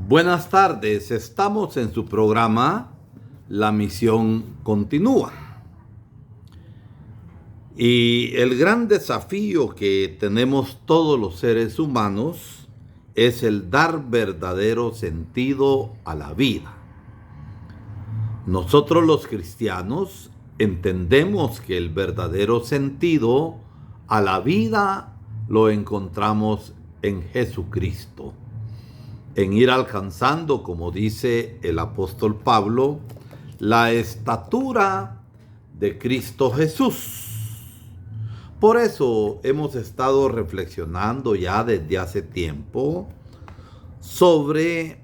Buenas tardes, estamos en su programa La Misión Continúa. Y el gran desafío que tenemos todos los seres humanos es el dar verdadero sentido a la vida. Nosotros los cristianos entendemos que el verdadero sentido a la vida lo encontramos en Jesucristo, en ir alcanzando, como dice el apóstol Pablo, la estatura de Cristo Jesús. Por eso hemos estado reflexionando ya desde hace tiempo sobre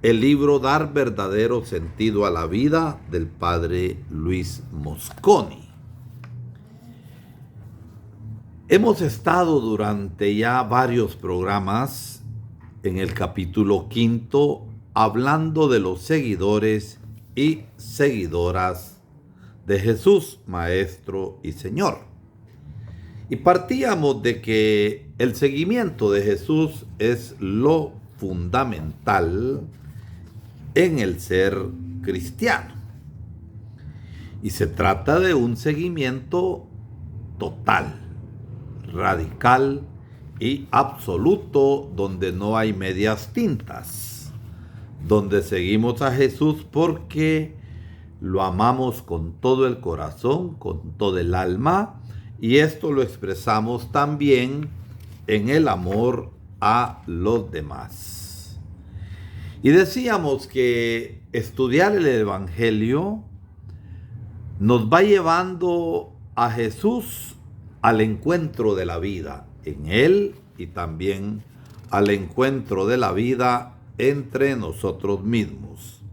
el libro Dar verdadero sentido a la vida del padre Luis Mosconi. Hemos estado durante ya varios programas en el capítulo 5 hablando de los seguidores y seguidoras de Jesús, Maestro y Señor. Y partíamos de que el seguimiento de Jesús es lo fundamental en el ser cristiano. Y se trata de un seguimiento total, radical y absoluto, donde no hay medias tintas, donde seguimos a Jesús porque lo amamos con todo el corazón, con todo el alma, y esto lo expresamos también en el amor a los demás. Y decíamos que estudiar el Evangelio nos va llevando a Jesús al encuentro de la vida en Él y también al encuentro de la vida entre nosotros mismos.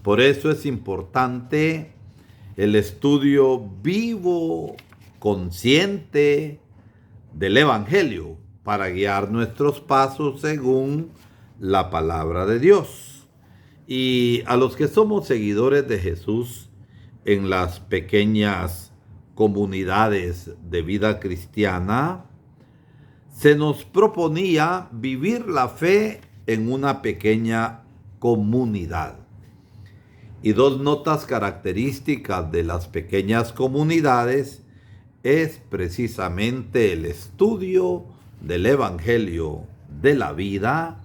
Por eso es importante el estudio vivo, consciente del Evangelio para guiar nuestros pasos según la palabra de Dios. Y a los que somos seguidores de Jesús en las pequeñas comunidades de vida cristiana, se nos proponía vivir la fe en una pequeña comunidad. Y dos notas características de las pequeñas comunidades es precisamente el estudio del Evangelio de la vida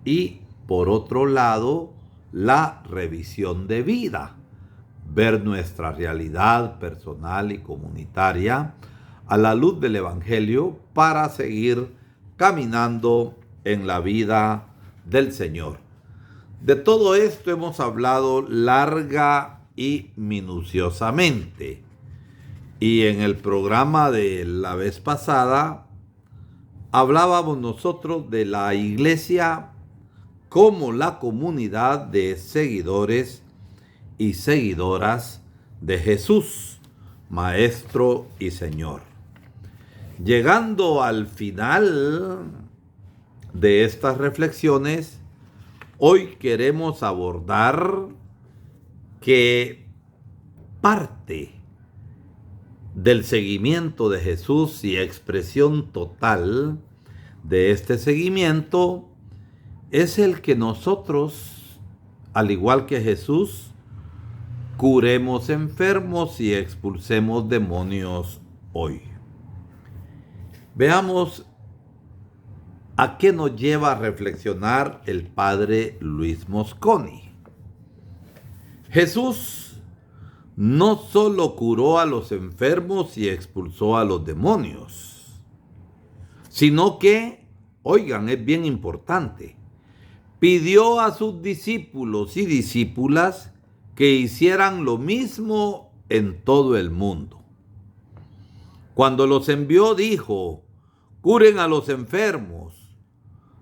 y, por otro lado, la revisión de vida. Ver nuestra realidad personal y comunitaria a la luz del Evangelio para seguir caminando en la vida del Señor. De todo esto hemos hablado larga y minuciosamente. Y en el programa de la vez pasada hablábamos nosotros de la iglesia como la comunidad de seguidores y seguidoras de Jesús, Maestro y Señor. Llegando al final de estas reflexiones, hoy queremos abordar que parte del seguimiento de Jesús y expresión total de este seguimiento es el que nosotros, al igual que Jesús, curemos enfermos y expulsemos demonios hoy. Veamos a qué nos lleva a reflexionar el padre Luis Mosconi. Jesús no solo curó a los enfermos y expulsó a los demonios, sino que, oigan, es bien importante, pidió a sus discípulos y discípulas que hicieran lo mismo en todo el mundo. Cuando los envió, dijo: curen a los enfermos,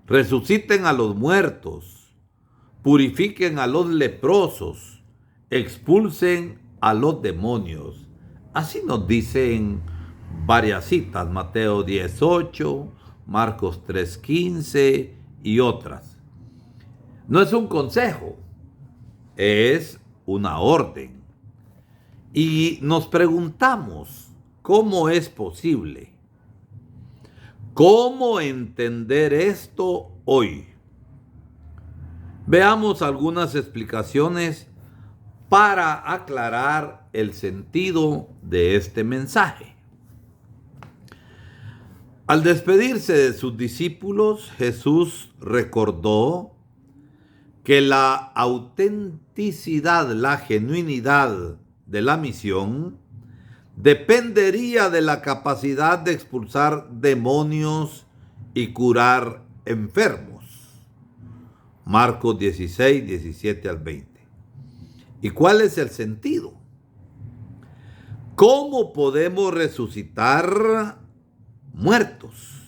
resuciten a los muertos, purifiquen a los leprosos, expulsen a los demonios. Así nos dicen varias citas, Mateo 18, Marcos 3:15 y otras. No es un consejo, es una orden. Y nos preguntamos, ¿cómo es posible? ¿Cómo entender esto hoy? Veamos algunas explicaciones para aclarar el sentido de este mensaje. Al despedirse de sus discípulos, Jesús recordó que la autenticidad, la genuinidad de la misión dependería de la capacidad de expulsar demonios y curar enfermos. Marcos 16, 17 al 20. ¿Y cuál es el sentido? ¿Cómo podemos resucitar muertos?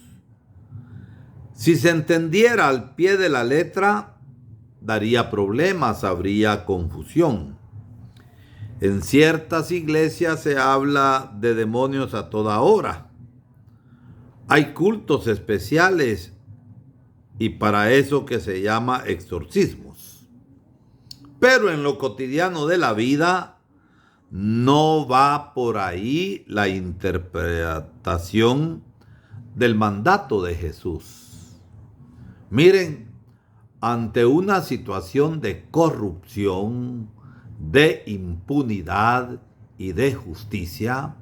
Si se entendiera al pie de la letra, daría problemas, habría confusión. En ciertas iglesias se habla de demonios a toda hora. Hay cultos especiales y para eso que se llama exorcismos. Pero en lo cotidiano de la vida no va por ahí la interpretación del mandato de Jesús. Miren, ante una situación de corrupción, de impunidad y de justicia,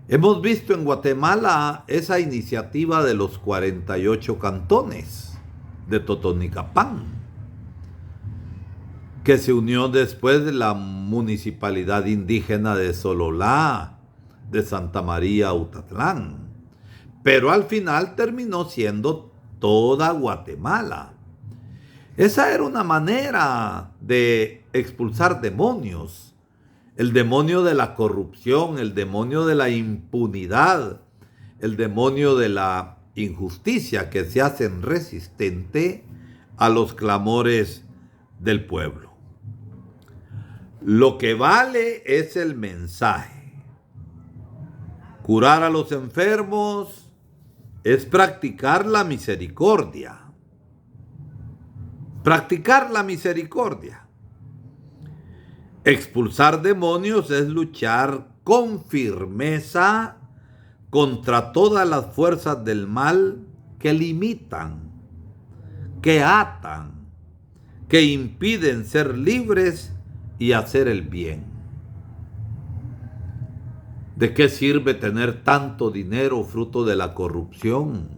hemos visto en Guatemala esa iniciativa de los 48 cantones de Totonicapán, que se unió después de la municipalidad indígena de Sololá, de Santa María Utatlán, pero al final terminó siendo toda Guatemala. Esa era una manera de expulsar demonios. El demonio de la corrupción, el demonio de la impunidad, el demonio de la injusticia que se hacen resistente a los clamores del pueblo. Lo que vale es el mensaje. Curar a los enfermos es practicar la misericordia. Practicar la misericordia. Expulsar demonios es luchar con firmeza contra todas las fuerzas del mal que limitan, que atan, que impiden ser libres y hacer el bien. ¿De qué sirve tener tanto dinero fruto de la corrupción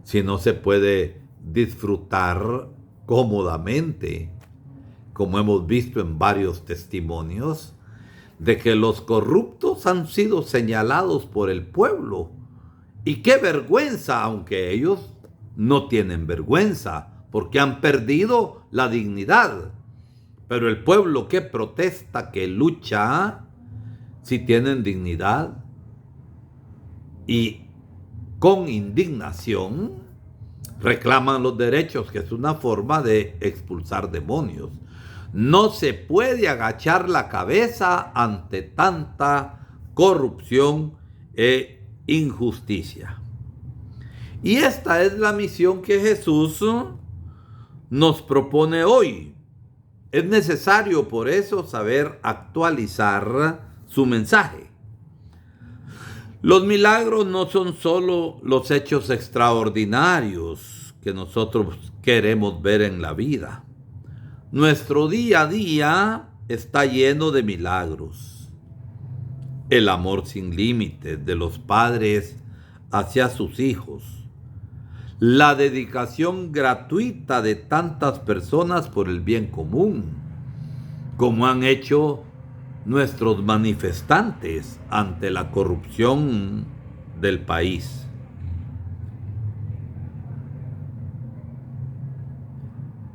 si no se puede disfrutar cómodamente, como hemos visto en varios testimonios, de que los corruptos han sido señalados por el pueblo? Y qué vergüenza, aunque ellos no tienen vergüenza, porque han perdido la dignidad. Pero el pueblo que protesta, que lucha, si tienen dignidad y con indignación reclaman los derechos, que es una forma de expulsar demonios. No se puede agachar la cabeza ante tanta corrupción e injusticia. Y esta es la misión que Jesús nos propone hoy. Es necesario por eso saber actualizar su mensaje. Los milagros no son solo los hechos extraordinarios que nosotros queremos ver en la vida. Nuestro día a día está lleno de milagros. El amor sin límites de los padres hacia sus hijos. La dedicación gratuita de tantas personas por el bien común, como han hecho nuestros manifestantes ante la corrupción del país.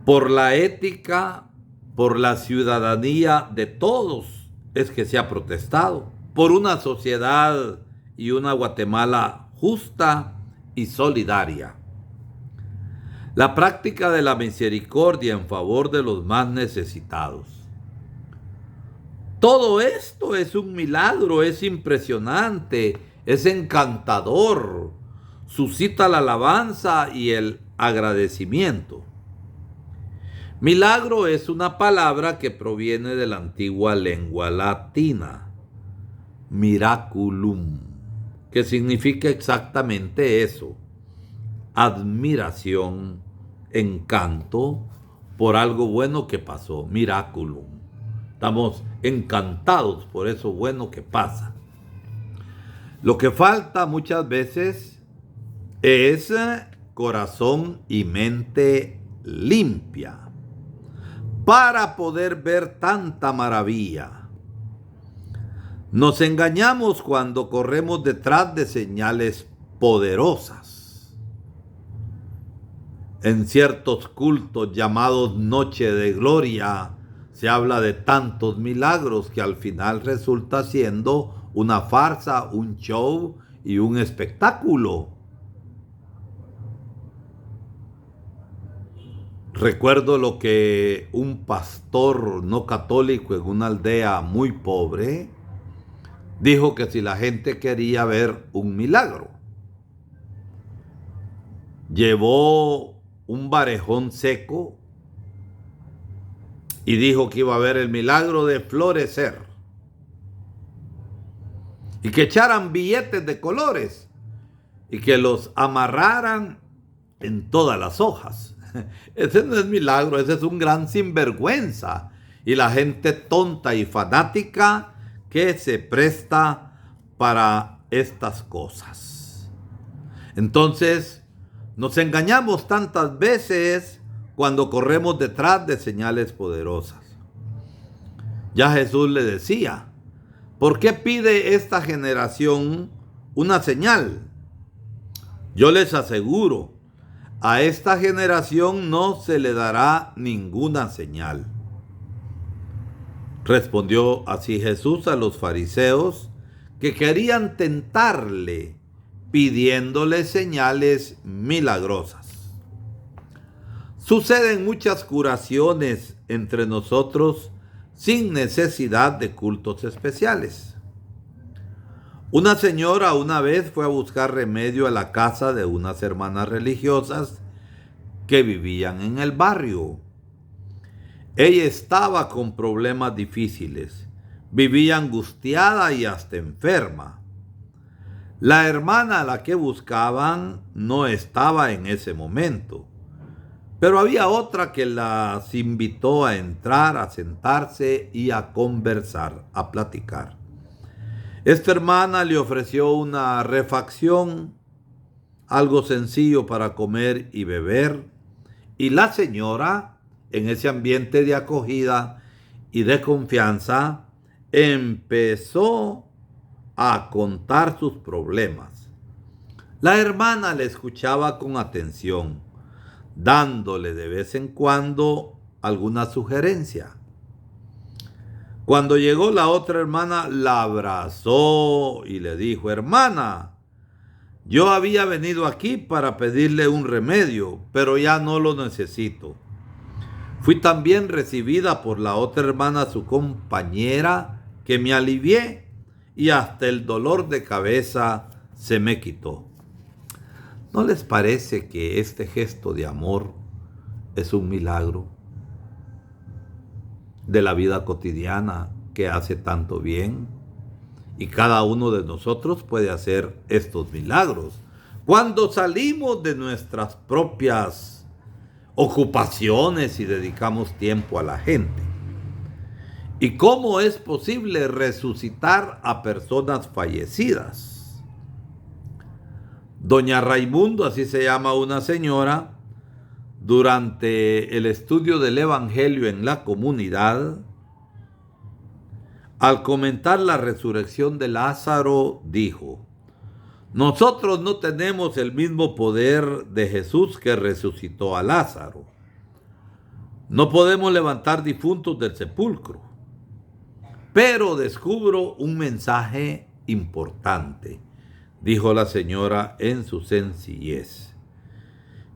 Por la ética, por la ciudadanía de todos es que se ha protestado, por una sociedad y una Guatemala justa y solidaria. La práctica de la misericordia en favor de los más necesitados. Todo esto es un milagro, es impresionante, es encantador, suscita la alabanza y el agradecimiento. Milagro es una palabra que proviene de la antigua lengua latina, miraculum, que significa exactamente eso: admiración, encanto por algo bueno que pasó, miraculum. Estamos encantados por eso bueno que pasa. Lo que falta muchas veces es corazón y mente limpia para poder ver tanta maravilla. Nos engañamos cuando corremos detrás de señales poderosas. En ciertos cultos llamados Noche de Gloria se habla de tantos milagros que al final resulta siendo una farsa, un show y un espectáculo. Recuerdo lo que un pastor no católico en una aldea muy pobre dijo, que si la gente quería ver un milagro, llevó un varejón seco y dijo que iba a ver el milagro de florecer y que echaran billetes de colores y que los amarraran en todas las hojas. Ese no es milagro, ese es un gran sinvergüenza. Y la gente tonta y fanática que se presta para estas cosas. Entonces, nos engañamos tantas veces cuando corremos detrás de señales poderosas. Ya Jesús le decía, ¿por qué pide esta generación una señal? Yo les aseguro, a esta generación no se le dará ninguna señal. Respondió así Jesús a los fariseos que querían tentarle, pidiéndole señales milagrosas. Suceden muchas curaciones entre nosotros sin necesidad de cultos especiales. Una señora una vez fue a buscar remedio a la casa de unas hermanas religiosas que vivían en el barrio. Ella estaba con problemas difíciles, vivía angustiada y hasta enferma. La hermana a la que buscaban no estaba en ese momento, pero había otra que las invitó a entrar, a sentarse y a conversar, a platicar. Esta hermana le ofreció una refacción, algo sencillo para comer y beber, y la señora, en ese ambiente de acogida y de confianza, empezó a contar sus problemas. La hermana le escuchaba con atención, dándole de vez en cuando alguna sugerencia. Cuando llegó la otra hermana, la abrazó y le dijo, hermana, yo había venido aquí para pedirle un remedio, pero ya no lo necesito. Fui tan bien recibida por la otra hermana, su compañera, que me alivié y hasta el dolor de cabeza se me quitó. ¿No les parece que este gesto de amor es un milagro de la vida cotidiana que hace tanto bien? Y cada uno de nosotros puede hacer estos milagros cuando salimos de nuestras propias ocupaciones y dedicamos tiempo a la gente. ¿Y cómo es posible resucitar a personas fallecidas? Doña Raimundo, así se llama una señora, durante el estudio del Evangelio en la comunidad, al comentar la resurrección de Lázaro, dijo, nosotros no tenemos el mismo poder de Jesús que resucitó a Lázaro. No podemos levantar difuntos del sepulcro. Pero descubro un mensaje importante, dijo la señora en su sencillez.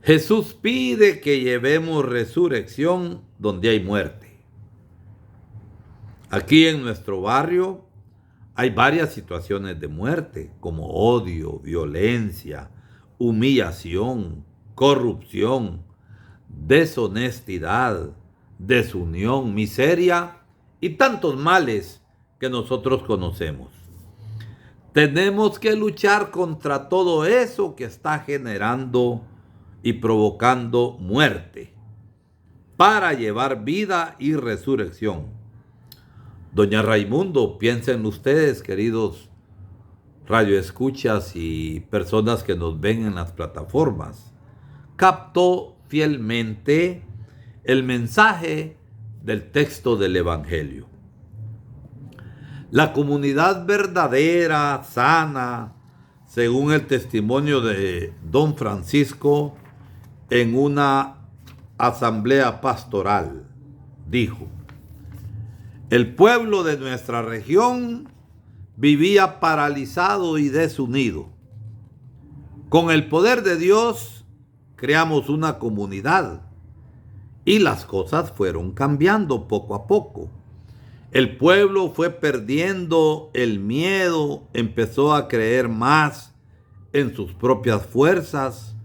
Jesús pide que llevemos resurrección donde hay muerte. Aquí en nuestro barrio hay varias situaciones de muerte, como odio, violencia, humillación, corrupción, deshonestidad, desunión, miseria y tantos males que nosotros conocemos. Tenemos que luchar contra todo eso que está generando y provocando muerte, para llevar vida y resurrección. Doña Raimundo, piensen ustedes, queridos radioescuchas y personas que nos ven en las plataformas, captó fielmente el mensaje del texto del Evangelio. La comunidad verdadera, sana, según el testimonio de don Francisco en una asamblea pastoral, dijo: el pueblo de nuestra región vivía paralizado y desunido. Con el poder de Dios creamos una comunidad y las cosas fueron cambiando poco a poco. El pueblo fue perdiendo el miedo, empezó a creer más en sus propias fuerzas.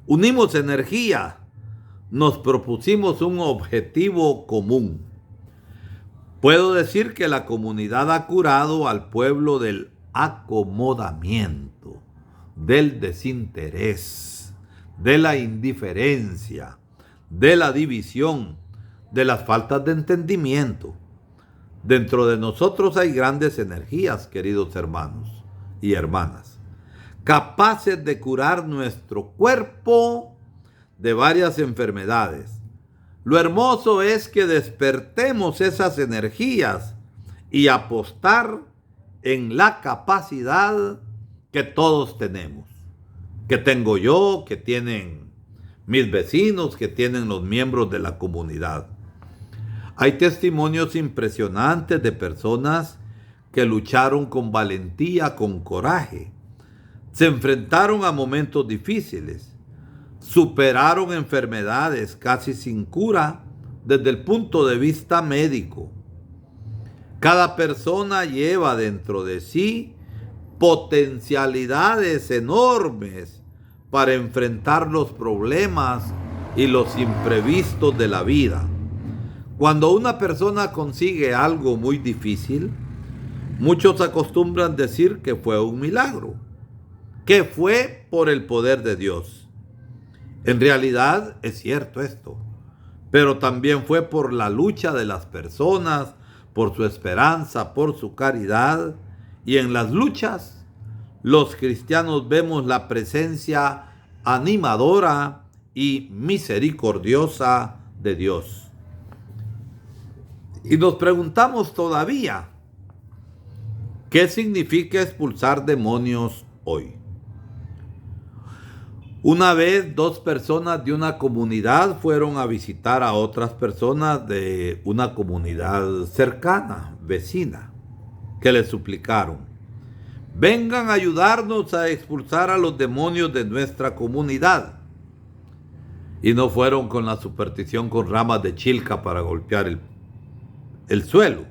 Unimos energía, nos propusimos un objetivo común. Puedo decir que la comunidad ha curado al pueblo del acomodamiento, del desinterés, de la indiferencia, de la división, de las faltas de entendimiento. Dentro de nosotros hay grandes energías, queridos hermanos y hermanas, capaces de curar nuestro cuerpo de varias enfermedades. Lo hermoso es que despertemos esas energías y apostar en la capacidad que todos tenemos, que tengo yo, que tienen mis vecinos, que tienen los miembros de la comunidad. Hay testimonios impresionantes de personas que lucharon con valentía, con coraje, se enfrentaron a momentos difíciles, superaron enfermedades casi sin cura desde el punto de vista médico. Cada persona lleva dentro de sí potencialidades enormes para enfrentar los problemas y los imprevistos de la vida. Cuando una persona consigue algo muy difícil, muchos acostumbran decir que fue un milagro, que fue por el poder de Dios. En realidad es cierto esto, pero también fue por la lucha de las personas, por su esperanza, por su caridad. Y en las luchas, los cristianos vemos la presencia animadora y misericordiosa de Dios. Y nos preguntamos todavía, ¿qué significa expulsar demonios hoy? Una vez 2 personas de una comunidad fueron a visitar a otras personas de una comunidad cercana, vecina, que les suplicaron: vengan a ayudarnos a expulsar a los demonios de nuestra comunidad. Y no fueron con la superstición con ramas de chilca para golpear el suelo.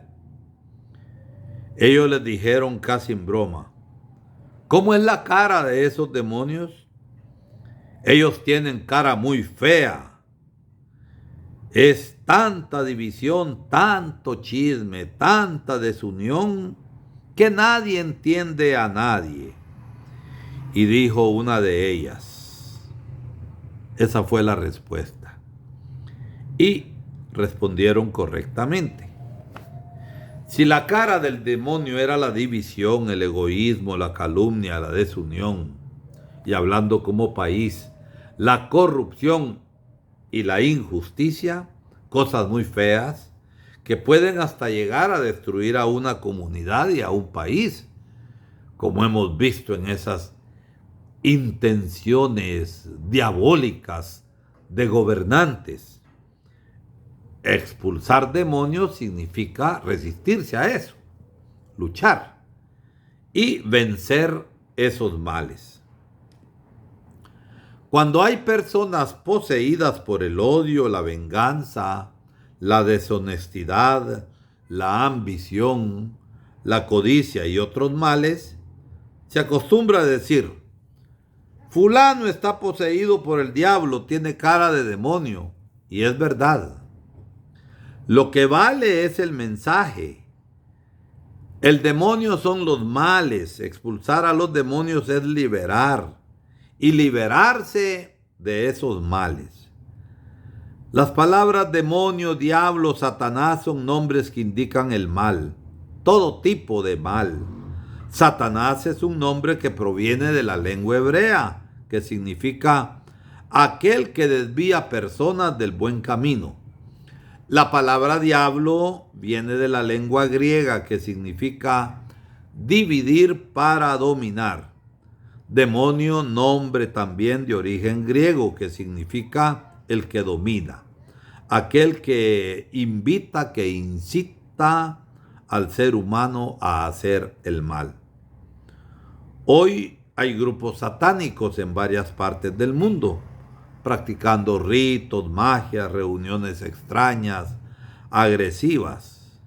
Ellos les dijeron casi en broma: ¿cómo es la cara de esos demonios? Ellos tienen cara muy fea. Es tanta división, tanto chisme, tanta desunión, que nadie entiende a nadie. Y dijo una de ellas, esa fue la respuesta. Y respondieron correctamente. Si la cara del demonio era la división, el egoísmo, la calumnia, la desunión, y hablando como país, la corrupción y la injusticia, cosas muy feas que pueden hasta llegar a destruir a una comunidad y a un país, como hemos visto en esas intenciones diabólicas de gobernantes. Expulsar demonios significa resistirse a eso, luchar y vencer esos males. Cuando hay personas poseídas por el odio, la venganza, la deshonestidad, la ambición, la codicia y otros males, se acostumbra a decir: fulano está poseído por el diablo, tiene cara de demonio. Y es verdad. Lo que vale es el mensaje. El demonio son los males. Expulsar a los demonios es liberar y liberarse de esos males. Las palabras demonio, diablo, Satanás son nombres que indican el mal, todo tipo de mal. Satanás es un nombre que proviene de la lengua hebrea, que significa aquel que desvía personas del buen camino. La palabra diablo viene de la lengua griega, que significa dividir para dominar. Demonio, nombre también de origen griego, que significa el que domina, aquel que invita, que incita al ser humano a hacer el mal. Hoy hay grupos satánicos en varias partes del mundo, practicando ritos, magias, reuniones extrañas, agresivas.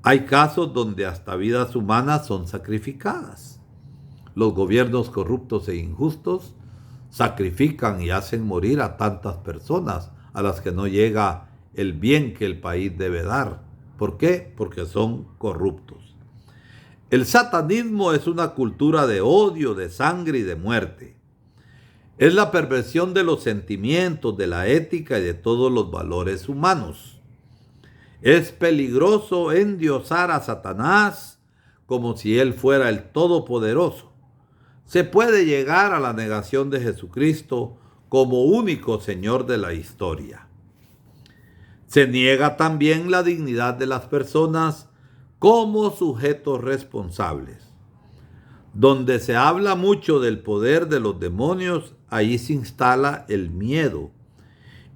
Hay casos donde hasta vidas humanas son sacrificadas. Los gobiernos corruptos e injustos sacrifican y hacen morir a tantas personas a las que no llega el bien que el país debe dar. ¿Por qué? Porque son corruptos. El satanismo es una cultura de odio, de sangre y de muerte. Es la perversión de los sentimientos, de la ética y de todos los valores humanos. Es peligroso endiosar a Satanás como si él fuera el Todopoderoso. Se puede llegar a la negación de Jesucristo como único Señor de la historia. Se niega también la dignidad de las personas como sujetos responsables. Donde se habla mucho del poder de los demonios, ahí se instala el miedo.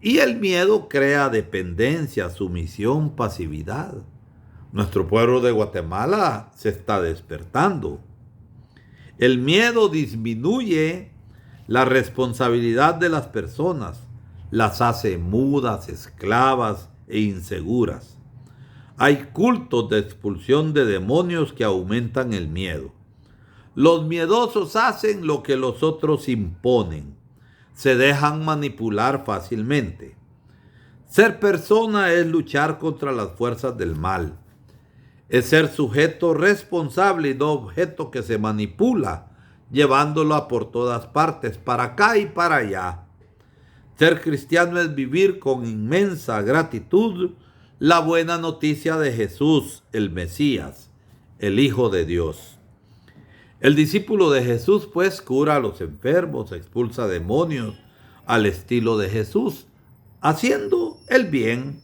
Y el miedo crea dependencia, sumisión, pasividad. Nuestro pueblo de Guatemala se está despertando. El miedo disminuye la responsabilidad de las personas, las hace mudas, esclavas e inseguras. Hay cultos de expulsión de demonios que aumentan el miedo. Los miedosos hacen lo que los otros imponen. Se dejan manipular fácilmente. Ser persona es luchar contra las fuerzas del mal. Es ser sujeto responsable y no objeto que se manipula, llevándolo por todas partes, para acá y para allá. Ser cristiano es vivir con inmensa gratitud la buena noticia de Jesús, el Mesías, el Hijo de Dios. El discípulo de Jesús, pues, cura a los enfermos, expulsa demonios al estilo de Jesús, haciendo el bien,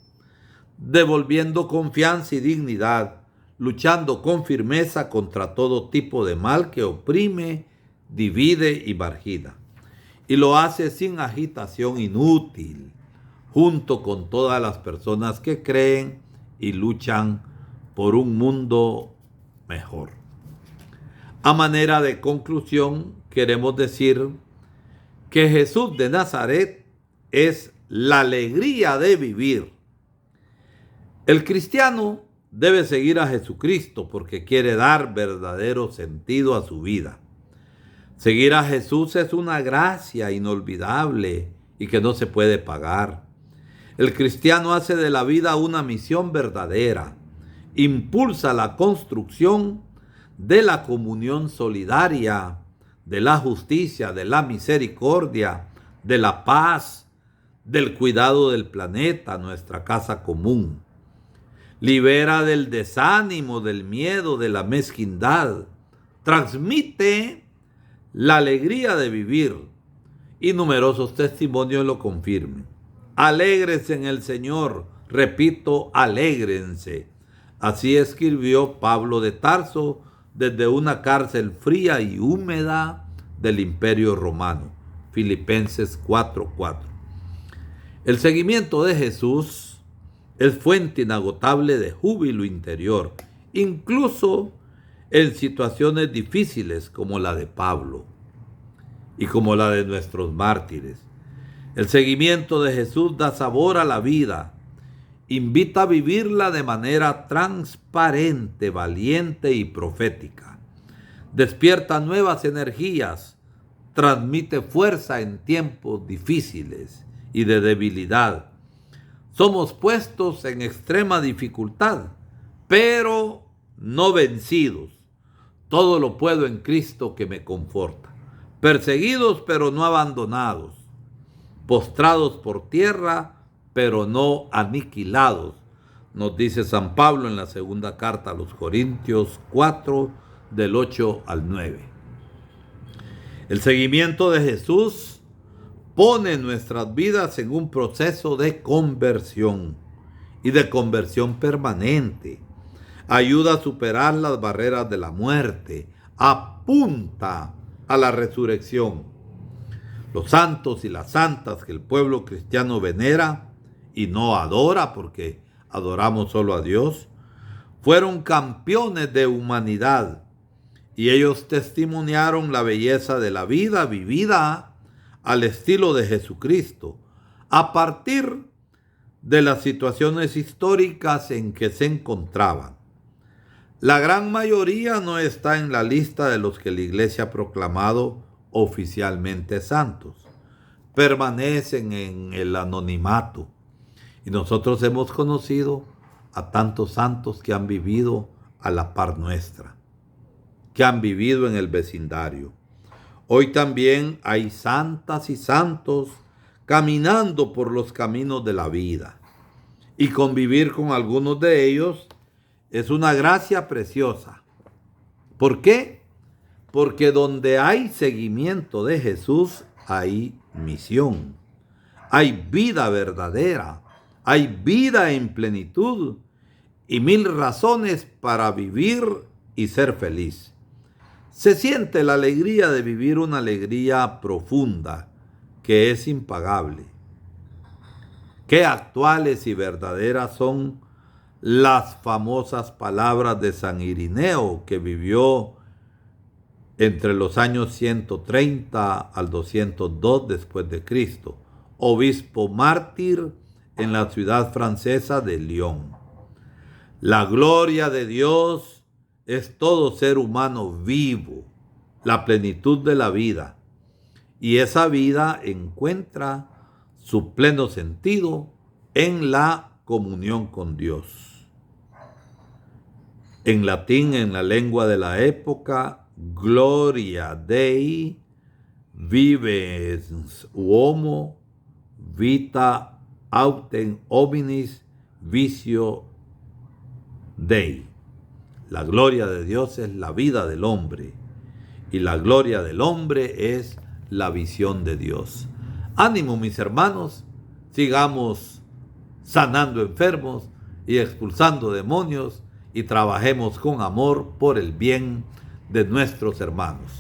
devolviendo confianza y dignidad, luchando con firmeza contra todo tipo de mal que oprime, divide y margina. Y lo hace sin agitación inútil, junto con todas las personas que creen y luchan por un mundo mejor. A manera de conclusión, queremos decir que Jesús de Nazaret es la alegría de vivir. El cristiano debe seguir a Jesucristo porque quiere dar verdadero sentido a su vida. Seguir a Jesús es una gracia inolvidable y que no se puede pagar. El cristiano hace de la vida una misión verdadera, impulsa la construcción de la comunión solidaria, de la justicia, de la misericordia, de la paz, del cuidado del planeta, nuestra casa común. Libera del desánimo, del miedo, de la mezquindad. Transmite la alegría de vivir y numerosos testimonios lo confirman. Alégrense en el Señor, repito, alégrense. Así escribió Pablo de Tarso desde una cárcel fría y húmeda del Imperio Romano. Filipenses 4:4. El seguimiento de Jesús es fuente inagotable de júbilo interior, incluso en situaciones difíciles como la de Pablo y como la de nuestros mártires. El seguimiento de Jesús da sabor a la vida, invita a vivirla de manera transparente, valiente y profética. Despierta nuevas energías, transmite fuerza en tiempos difíciles y de debilidad. Somos puestos en extrema dificultad, pero no vencidos. Todo lo puedo en Cristo que me conforta. Perseguidos, pero no abandonados. postrados por tierra, pero no aniquilados, nos dice San Pablo en la segunda carta a los Corintios 4, del 8 al 9. El seguimiento de Jesús pone nuestras vidas en un proceso de conversión y de conversión permanente. Ayuda a superar las barreras de la muerte, apunta a la resurrección. Los santos y las santas que el pueblo cristiano venera y no adora, porque adoramos solo a Dios, fueron campeones de humanidad y ellos testimoniaron la belleza de la vida vivida al estilo de Jesucristo, a partir de las situaciones históricas en que se encontraban. La gran mayoría no está en la lista de los que la Iglesia ha proclamado oficialmente santos. Permanecen en el anonimato. Y nosotros hemos conocido a tantos santos que han vivido a la par nuestra, que han vivido en el vecindario. Hoy también hay santas y santos caminando por los caminos de la vida. Y convivir con algunos de ellos es una gracia preciosa. ¿Por qué? Porque donde hay seguimiento de Jesús, hay misión. Hay vida verdadera. Hay vida en plenitud y 1000 razones para vivir y ser feliz. Se siente la alegría de vivir una alegría profunda que es impagable. Qué actuales y verdaderas son las famosas palabras de San Irineo, que vivió entre los años 130 al 202 después de Cristo, obispo mártir en la ciudad francesa de Lyon. La gloria de Dios es todo ser humano vivo, la plenitud de la vida, y esa vida encuentra su pleno sentido en la comunión con Dios. En latín, en la lengua de la época, Gloria Dei, vivens uomo, vita autem hominis vicio Dei. La gloria de Dios es la vida del hombre y la gloria del hombre es la visión de Dios. Ánimo, mis hermanos, sigamos sanando enfermos y expulsando demonios y trabajemos con amor por el bien de nuestros hermanos.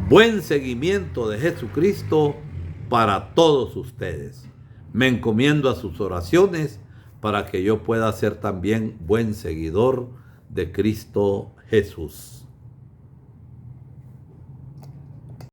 Buen seguimiento de Jesucristo para todos ustedes. Me encomiendo a sus oraciones para que yo pueda ser también buen seguidor de Cristo Jesús.